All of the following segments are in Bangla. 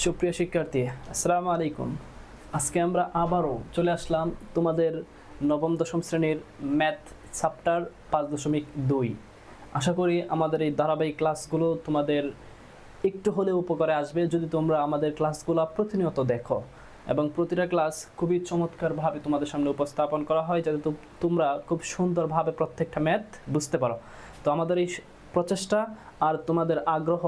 সুপ্রিয় শিক্ষার্থী, আসসালামু আলাইকুম। আজকে আমরা আবারও চলে আসলাম তোমাদের নবম দশম শ্রেণীর ম্যাথ চ্যাপ্টার 5.2। আশা করি আমাদের এই ধারাবাহিক ক্লাসগুলো তোমাদের একটু হলেও উপকারে আসবে যদি তোমরা আমাদের ক্লাসগুলো প্রতিনিয়ত দেখো, এবং প্রতিটা ক্লাস খুবই চমৎকারভাবে তোমাদের সামনে উপস্থাপন করা হয় যাতে তোমরা খুব সুন্দরভাবে প্রত্যেকটা ম্যাথ বুঝতে পারো। তো আমাদের এই প্রচেষ্টা আর তোমাদের আগ্রহ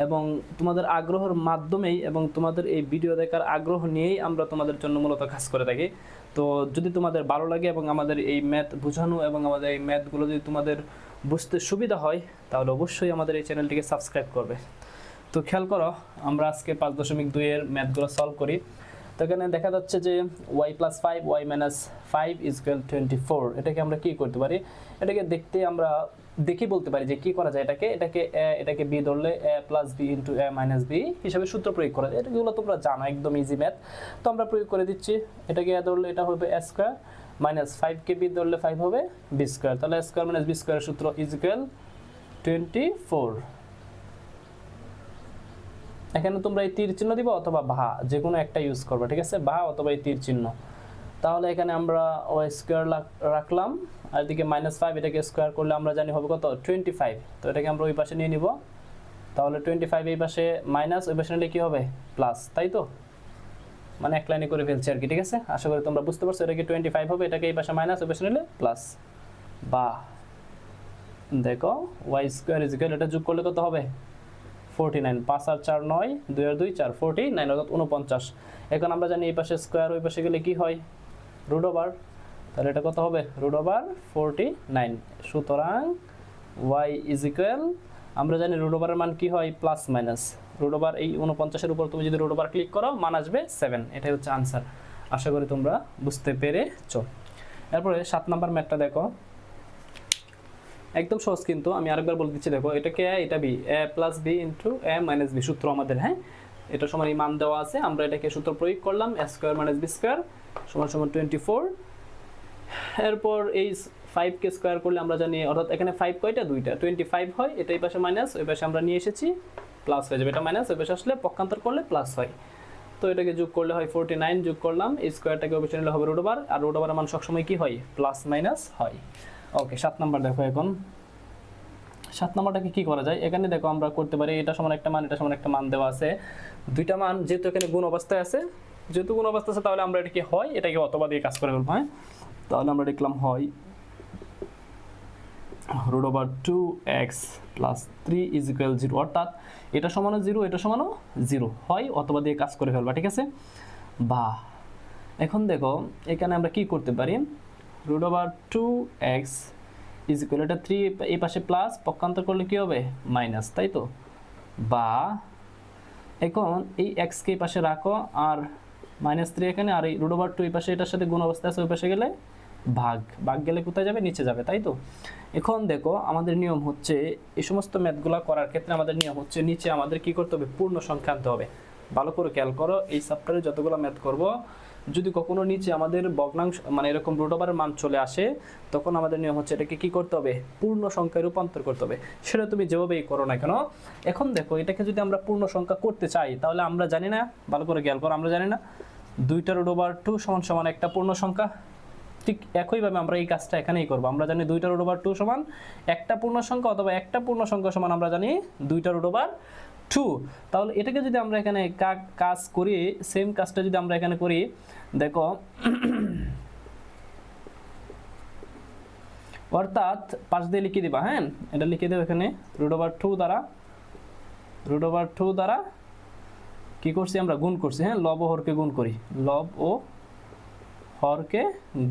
এবং তোমাদের আগ্রহের মাধ্যমেই এবং তোমাদের এই ভিডিও দেখার আগ্রহ নিয়েই আমরা তোমাদের জন্য মূলত কাজ করে থাকি। তো যদি তোমাদের ভালো লাগে এবং আমাদের এই ম্যাথ বোঝানো এবং আমাদের এই ম্যাথগুলো যদি তোমাদের বুঝতে সুবিধা হয় তাহলে অবশ্যই আমাদের এই চ্যানেলটিকে সাবস্ক্রাইব করবে। তো খেয়াল করো, আমরা আজকে 5.2 এর ম্যাথগুলো সলভ করি। তো এখানে দেখা যাচ্ছে যে y + 5 y - 5 = 24। এটাকে আমরা কি করতে পারি? এটাকে দেখতে আমরা দেখি বলতে পারি যে কি করা যায়। এটাকে b ধরলে a + b * a - b হিসাবে সূত্র প্রয়োগ করা যায়। এটাগুলো তোমরা জানো, একদম ইজি ম্যাথ। তো আমরা প্রয়োগ করে দিচ্ছি। এটাকে a ধরলে এটা হবে a স্কয়ার, -5 কে b ধরলে 5 হবে b স্কয়ার। তাহলে a স্কয়ার - b স্কয়ারের সূত্র = 24। এখানে তোমরা এই তীর চিহ্ন দিবা অথবা ভা, যে কোনো একটা ইউজ করবে, ঠিক আছে? ভা অথবা এই তীর চিহ্ন। তাহলে এখানে আমরা y স্কয়ার রাখলাম, আর এদিকে -5, এটাকে স্কয়ার করলে আমরা জানি হবে কত? 25। তো এটাকে আমরা ওই পাশে নিয়ে নিব। তাহলে 25 এই পাশে মাইনাস, ওই পাশে নিলে কি হবে? প্লাস, তাই তো? মানে এক লাইনে করে ফেলছি আর কি, ঠিক আছে? আশা করি তোমরা বুঝতে পারছো। এটাকে 25 হবে, এটাকে এই পাশে মাইনাস, ওই পাশে নিলে প্লাস। বা দেখো y স্কয়ার = এটা যোগ করলে কত হবে? 49। 5 আর 4 9, 2 আর 2 4, 49 অর্থাৎ 49। এখন আমরা জানি এই পাশে স্কয়ার, ওই পাশে গেলে কি হয়? Root over. তাহলে এটা কত হবে? Root over 49। সুতরাং y আমরা জানি রুট ওভারের মান কি হয়? Plus minus. রুট ওভার এই 49 এর উপর তুমি যদি রুট ওভার ক্লিক করো, মান আসবে 7। এটাই হচ্ছে আনসার। আশা করি তোমরা বুঝতে পেরেছো। এরপরে 7 নাম্বার ম্যাথটা দেখো, একদম সহজ কিন্তু আমি আরেকবার বলে দিচ্ছি। দেখো এটাকে এটা b, a + b * a - b সূত্র আমাদের, হ্যাঁ? এটা সমান এই মান দেওয়া আছে, আমরা এটাকে সূত্র প্রয়োগ করলাম a স্কয়ার - b স্কয়ার = 24। এরপর এই 5 কে স্কয়ার করলে আমরা জানি, অর্থাৎ এখানে 5 কয়টা? দুইটা, 25 হয়। এটা এই পাশে মাইনাস, ওই পাশে আমরা নিয়ে এসেছি প্লাস হয়ে যাবে। এটা মাইনাস, ওই পাশে আসলে পক্ষান্তর করলে প্লাস হয়। তো এটাকে যোগ করলে হয় 49, যোগ করলাম এই স্কয়ারটাকে ওই পাশে নিলে হবে রুট ওভার, আর রুট ওভারের মান সবসময় কি হয়? প্লাস মাইনাস হয়। ওকে, 7 নাম্বার দেখো। এখন 7 নাম্বারটাকে কি করা যায়? এখানে দেখো আমরা করতে পারি এটা সমান একটা মান, এটা সমান একটা মান দেওয়া আছে। দুইটা মান যেহেতু এখানে গুণ অবস্থায় আছে, তাহলে আমরা এটাকে হয় এটাকে অথবা দিয়ে কাজ করে ফেলবো, হ্যাঁ? তাহলে আমরা লিখলাম হয় √2x + 3 = 0, অর্থাৎ এটা সমানও 0, এটা সমানও 0, হয় অথবা দিয়ে কাজ করে ফেলবা, ঠিক আছে? বা এখন দেখো এখানে আমরা কি করতে পারি? √2x = এটা 3 এই পাশে প্লাস, পক্ষান্তর করলে কি হবে? মাইনাস, তাই তো? বা এখন এই x কে এই পাশে রাখো, আর -3 এখানে, আর এই √2 এই পাশে এটার সাথে গুণ অবস্থায় আছে, ওই পাশে গেলে ভাগ গেলে কোথায় যাবে? নিচে যাবে, তাই তো? এখন দেখো আমাদের নিয়ম হচ্ছে এই সমস্ত ম্যাথগুলো করার ক্ষেত্রে আমাদের নিয়ম হচ্ছে নিচে আমাদের কি করতে হবে? পূর্ণ সংখ্যা আনতে হবে। ভালো করে খেয়াল করো, এই চ্যাপ্টারে যতগুলো ম্যাথ করব, যদি কখনো নিচে আমাদের ভগ্নাংশ মানে এরকম রুট ওভারের মান চলে আসে, তখন আমাদের নিয়ম হচ্ছে এটাকে কি করতে হবে? পূর্ণ সংখ্যায় রূপান্তর করতে হবে। সেটা তুমি যেভাবেই করো না কেন। এখন দেখো এটাকে যদি আমরা পূর্ণ সংখ্যা করতে চাই, তাহলে আমরা জানি না, ভালো করে খেয়াল করো, আমরা জানি না 2টা √2 = একটা পূর্ণ সংখ্যা। ঠিক একইভাবে আমরা এই কাজটা এখানেই করব। আমরা জানি 2টা √2 সমান একটা পূর্ণ সংখ্যা, অথবা একটা পূর্ণ সংখ্যা সমান আমরা জানি 2টা √2। তাহলে এটাকে যদি আমরা এখানে কাজ করি, সেম কাজটা যদি আমরা এখানে করি, দেখো অর্থাৎ পাশ দিয়ে লিখে দিবা, হ্যাঁ? এটা লিখে দেবো এখানে √2 দ্বারা কি করছি? আমরা গুণ করছি, হ্যাঁ? লব ও হরকে গুণ করি, লব ও হরকে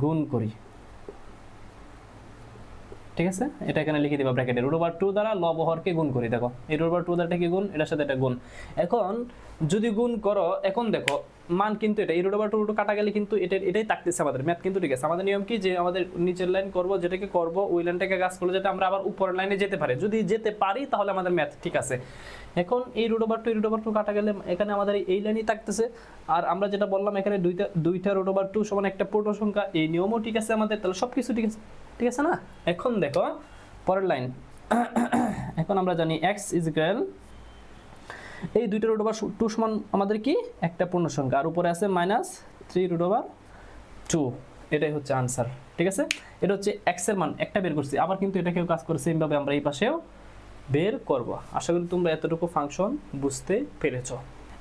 গুণ করি, ঠিক আছে? এটা এখানে লিখে দিবা ব্র্যাকেটে, √2 দ্বারা লব ও হরকে গুণ করি। দেখো এই √2 দ্বারা কি গুণ, এটার সাথে এটা গুণ। এখন যদি গুণ করো, এখন দেখো মান কিন্তু এটা এই √2 কাটা গেলে কিন্তু এটাই থাকতেছে আমাদের ম্যাথ কিন্তু, ঠিক আছে? আমাদের নিয়ম কি যে আমাদের নিচের লাইন করব, যেটাকে করব ওই লাইনটাকে কাজ করলে যাতে আমরা আবার উপরের লাইনে যেতে পারি। যদি যেতে পারি তাহলে আমাদের ম্যাথ ঠিক আছে। এখন এই √2 কাটা গেলে এখানে আমাদের এই লাইনই থাকতেছে। আর আমরা যেটা বললাম এখানে দুইটা √2 সমান একটা পূর্ণ সংখ্যা, এই নিয়মও ঠিক আছে আমাদের। তাহলে সবকিছু ঠিক আছে, ঠিক আছে না? এখন দেখো পরের লাইন। এখন আমরা জানি x এই দুইটা রুট ওভার 2 সমান আমাদের কি একটা পূর্ণ সংখ্যা, আর উপরে আছে -3 রুট ওভার 2। এটাই হচ্ছে আনসার। ঠিক আছে, এটা হচ্ছে এক্স এর মান একটা বের করছি, আবার কিন্তু এটাকেও কাজ করে সেম ভাবে আমরা এই পাশেও বের করব। আশা করি তোমরা এতটুকু ফাংশন বুঝতে পেরেছো।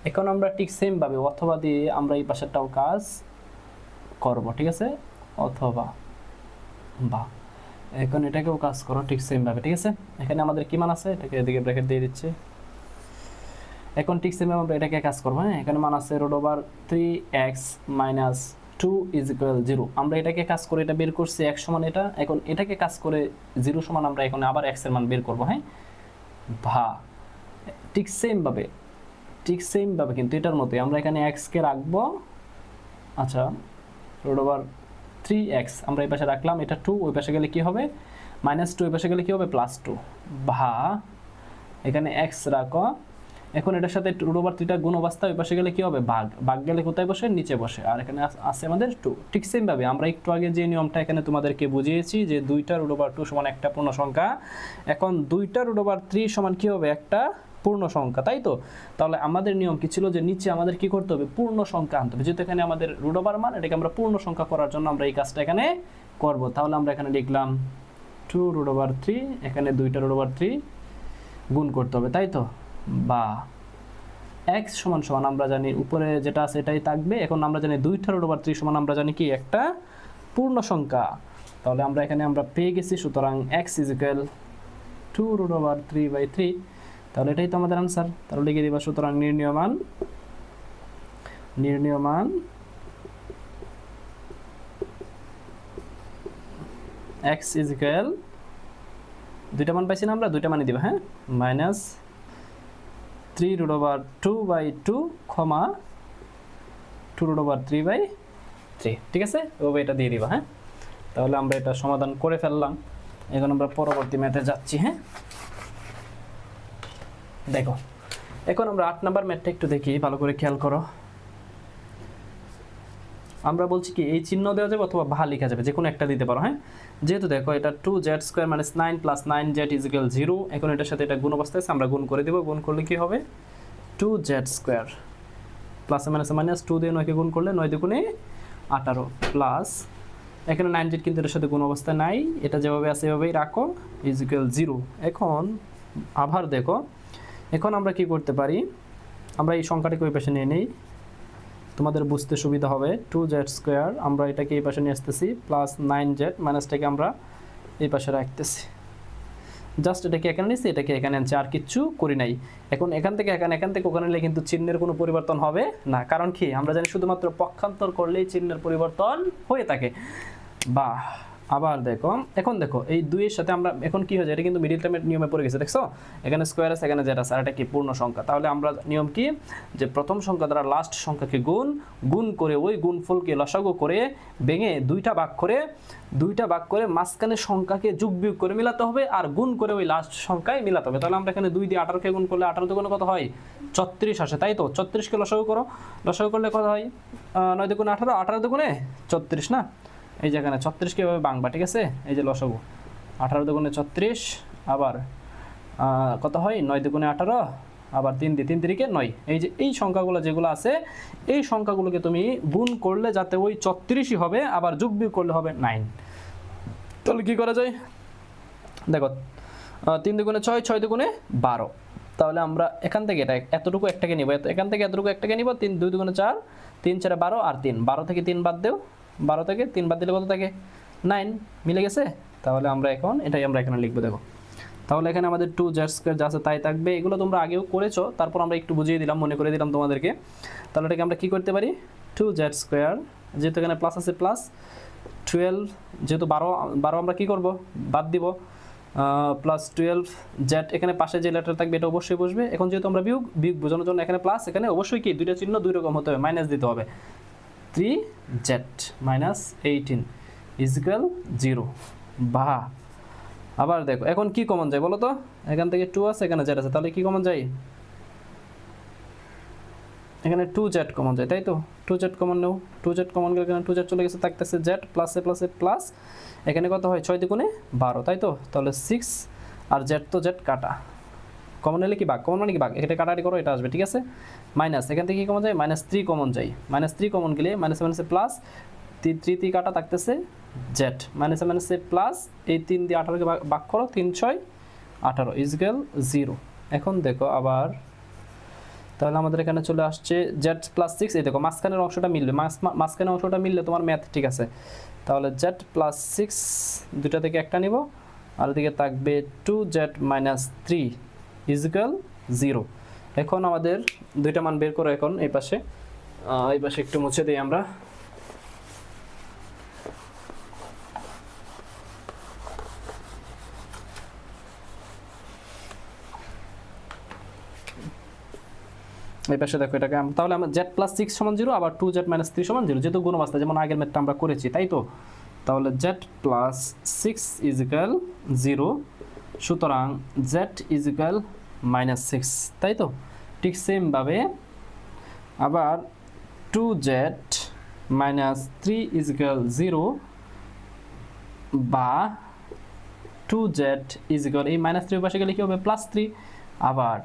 এখন আমরা ঠিক সেম ভাবে অথবা দিয়ে আমরা এই পাশেরটাও কাজ করব। ঠিক আছে, অথবা বা এখন এটাকেও কাজ করো ঠিক সেম ভাবে। ঠিক আছে, এখানে আমাদের কি মান আছে, এটাকে এদিকে ব্র্যাকেট দিয়ে দিচ্ছি। এখন ঠিক সেম ভাবে আমরা এটাকে কাজ করব। হ্যাঁ, এখানে মান আছে √3x - 2 = 0। আমরা এটাকে কাজ করে এটা বের করছি x সমান এটা। এখন এটাকে কাজ করে 0 সমান আমরা এখন আবার x এর মান বের করব। হ্যাঁ, ভা ঠিক সেম ভাবে কিন্তু এটার মতোই আমরা এখানে x কে রাখবো। আচ্ছা, √3x আমরা এই পাশে রাখলাম, এটা 2, ওই পাশে গেলে কি হবে -2, ওই পাশে গেলে কি হবে +2, ভা এখানে x রাখো। এখন এটার সাথে √3টা গুণ অবস্থা, ওই পাশে গেলে কি হবে ভাগ গেলে কোথায় বসে, নিচে বসে, আর এখানে আছে আমাদের 2। ঠিক সেম ভাবে আমরা একটু আগে যে নিয়মটা এখানে তোমাদেরকে বুঝিয়েছি যে 2টা √2 সমান একটা পূর্ণ সংখ্যা, এখন 2টা √3 সমান কি হবে একটা পূর্ণ সংখ্যা, তাই তো? তাহলে আমাদের নিয়ম কি ছিল যে নিচে আমাদের কি করতে হবে, পূর্ণ সংখ্যা আনতে হবে। যেহেতু এখানে আমাদের √ মান, এটাকে আমরা পূর্ণ সংখ্যা করার জন্য আমরা এই কাজটা এখানে করব। তাহলে আমরা এখানে লিখলাম 2 √3, এখানে 2টা √3 গুণ করতে হবে, তাই তো? বা x সমান সমান আমরা জানি উপরে যেটা আছে এটাই থাকবে। এখন আমরা জানি 2টা √3 সমান আমরা জানি কি একটা পূর্ণ সংখ্যা। তাহলে আমরা এখানে আমরা পেয়ে গেছি, সুতরাং x = 2 √3/3। তাহলে এটাই তো আমাদের आंसर। তাহলে লিখে দিবা, সুতরাং নির্ণীয় মান x = দুইটা মান পাইছি না আমরা, দুইটা মানই দিবা। হ্যাঁ, -3 √2/2, 2 √3/3। ঠিক আছে, ওভাবে এটা দিয়ে দিবা। হ্যাঁ, তাহলে আমরা এটা সমাধান করে ফেললাম। এখন আমরা পরবর্তী ম্যাথে যাচ্ছি। হ্যাঁ, দেখো এখন আমরা 8 নাম্বার ম্যাথটা একটু দেখি, ভালো করে খেয়াল করো। আমরা বলছি কি এই চিহ্ন দেওয়া যাবে অথবা ভা লেখা যাবে, যে কোনো একটা দিতে পারো। হ্যাঁ, যেহেতু দেখো এটা 2z² - 9 + 9z = 0। এখন এটার সাথে এটা গুণ অবস্থায় আছে, আমরা গুণ করে দেব। গুণ করলে কি হবে 2z² প্লাস মাইনাস 2 দিয়ে 9 কে গুণ করলে 9 দুগুণে 18 প্লাস এখানে 9z কিন্তু এর সাথে গুণ অবস্থায় নাই, এটা যেভাবে আছে এভাবেই রাখো = 0। এখন আবার দেখো, এখন আমরা কি করতে পারি, আমরা এই সংখ্যাটাকে ওই পাশে নিয়ে নেই, তোমাদের বুঝতে সুবিধা হবে। 2z² আমরা এটাকে এই পাশে নিয়ে আসতেছি, প্লাস 9z মাইনাসটাকে আমরা এই পাশে রাখতেছি। জাস্ট এটাকে এখানে নিচ্ছি, এটাকে এখানে আনছি, আর কিচ্ছু করি নাই। এখন এখান থেকে ওখানে নিলে কিন্তু চিহ্নের কোনো পরিবর্তন হবে না, কারণ কি আমরা জানি শুধুমাত্র পক্ষান্তর করলেই চিহ্নের পরিবর্তন হয়ে থাকে। বা আবার দেখো, এখন দেখো এই 2 এর সাথে আমরা এখন কি হয়ে যায়, এটা কিন্তু মিডল টার্মের নিয়মে পড়ে গেছে। দেখছো এখানে স্কয়ার আছে, এখানে জেড আছে, আর এটা কি পূর্ণ সংখ্যা। তাহলে আমরা নিয়ম কি, যে প্রথম সংখ্যা দ্বারা লাস্ট সংখ্যাকে গুণ করে ওই গুণফলকে লসাগু করে ভেঙে দুইটা ভাগ করে মাঝখানের সংখ্যাকে যোগ বিয়োগ করে মিলাতে হবে, আর গুণ করে ওই লাস্ট সংখ্যায় মিলাতে হবে। তাহলে আমরা এখানে 2 দিয়ে 18 কে গুণ করলে 18 দুগুণে কত হয় 34 আসে, তাই তো? 34 কে লসাগু করলে কত হয় 9 দুগুণে 18, 18 দুগুণে 34 না? এই যে এখানে 36 কে এভাবে ভাঙবা। ঠিক আছে, এই যে লসাগু 18 দুগুণে 36, আবার কত হয় 9 দুগুণে 18, আবার 3 দিয়ে 3 তিরিকে 9। এই যে এই সংখ্যাগুলো যেগুলো আছে, এই সংখ্যাগুলোকে তুমি গুণ করলে যাতে ওই 34ই হবে, আবার যোগ বিয়োগ করলে হবে 9। তাহলে কি করা যায় দেখো, 3 দুগুণে 6, 6 দুগুণে 12। তাহলে আমরা এখান থেকে এটা এতটুকু একটাকে নিব, এখান থেকে এতটুকু একটাকে নিব। 3 2 দুগুণে 4, 3 4 12, আর 3 12 থেকে 3 বাদ দেও, 12 থেকে 3 বাদ দিলে কত থাকে 9। মিলে গেছে? তাহলে আমরা এখন এটাই আমরা এখানে লিখবো। দেখো তাহলে এখানে আমাদের 2z² যা আছে তাই থাকবে। এগুলো তোমরা আগেও করেছো, তারপর আমরা একটু বুঝিয়ে দিলাম, মনে করে দিলাম তোমাদেরকে। তাহলে এটাকে আমরা কি করতে পারি, 2z², যেহেতু এখানে প্লাস আছে প্লাস 12, যেহেতু 12 আমরা কি করব বাদ দিব, প্লাস 12z, এখানে পাশে যে লেটার থাকবে এটা অবশ্যই বসবে। এখন যেহেতু আমরা বিয়োগ বোঝানোর জন্য এখানে প্লাস, এখানে অবশ্যই কি দুইটা চিহ্ন দুই রকম হতে হবে, মাইনাস দিতে হবে। 3z - 18 = 0। বা আবার দেখো এখন কি কমন যায় বলো তো, এখান থেকে 2 আছে, এখানে z আছে, তাহলে কি কমন যায়, এখানে 2z কমন যায়, তাই তো? 2z কমন নাও, 2z কমন গেলে এখানে 2z চলে গেছে, থাকতেছে z প্লাসে প্লাস, এখানে কত হয় 6 দুগুণে 12, তাই তো? তাহলে 6, আর z তো z কাটা, কমন হলে কি ভাগ, কমন মানে কি ভাগ, এটা কাটাকাটি করো, এটা আসবে, ঠিক আছে। মাইনাস, এখান থেকে কি কমন যায়, -3 কমন যায়, -3 কমন গেলে মাইনাসে মাইনাসে প্লাস, 3 কাটা থাকতেছে জেড, মাইনাসে মাইনাসে প্লাস, এই 3 দিয়ে 18কে ভাগ করো, 3 6 18 ইজগেল 0। এখন দেখো আবার, তাহলে আমাদের এখানে চলে আসছে z+6, এই দেখো মাঝখানের অংশটা মিলবে, মাঝখানের অংশটা মিললে তোমার ম্যাথ ঠিক আছে। তাহলে z+6 দুটা থেকে একটা নিব, আর ওদিকে থাকবে 2z-3 ইজগেল 0। এখন আমাদের দুইটা মান বের করো। এখন এই পাশে একটু মুছে দিই আমরা। এই পাশে দেখো এটাকে তাহলে আমরা z+6 সমান 0, আবার 2z-3 সমান 0, যেহেতু গুণবাস্তা যেমন আগের ম্যাথটা আমরা করেছি, তাই তো। তাহলে z+6 ইজগেল 0, সুতরাং z ইজগেল -6, তাই তো। ঠিক সেমভাবে আবার 2z-3 ইজগেল 0 বা 2z ইজগেল, এই -3 পাশে গেলে কি হবে, +3। আবার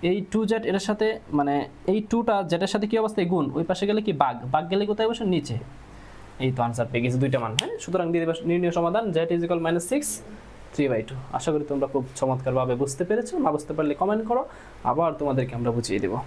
এই 2z এর সাথে, মানে এই 2টা জেডের সাথে কি অবস্থায় গুণ, ওই পাশে গেলে কি ভাগ গেলে কোথায় বসে, নিচে। এই তো আনসার পেয়ে গেছে দুইটা মান। হ্যাঁ, সুতরাং নির্ণয় সমাধান z ইজগেল -6 3/2। আশা করি তোমরা খুব চমৎকারভাবে বুঝতে পেরেছো। না বুঝতে পারলে কমেন্ট করো, আবার তোমাদেরকে আমরা বুঝিয়ে দেবো।